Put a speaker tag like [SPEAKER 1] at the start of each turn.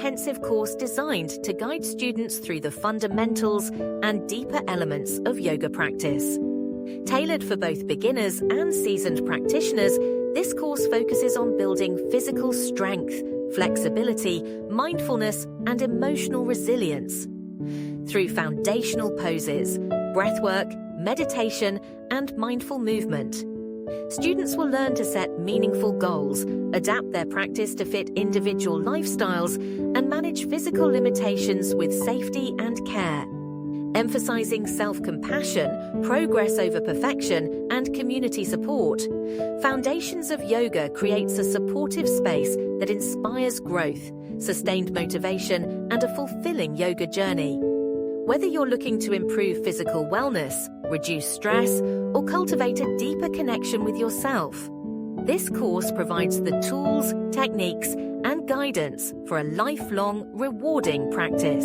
[SPEAKER 1] comprehensive course designed to guide students through the fundamentals and deeper elements of yoga practice. Tailored for both beginners and seasoned practitioners, this course focuses on building physical strength, flexibility, mindfulness, and emotional resilience. Through foundational poses, breathwork, meditation, and mindful movement, students will learn to set meaningful goals, adapt their practice to fit individual lifestyles, and manage physical limitations with safety and care. Emphasizing self-compassion, progress over perfection, and community support, Foundations of Yoga creates a supportive space that inspires growth, sustained motivation, and a fulfilling yoga journey. Whether you're looking to improve physical wellness, reduce stress, or cultivate a deeper connection with yourself, this course provides the tools, techniques, and guidance for a lifelong, rewarding practice.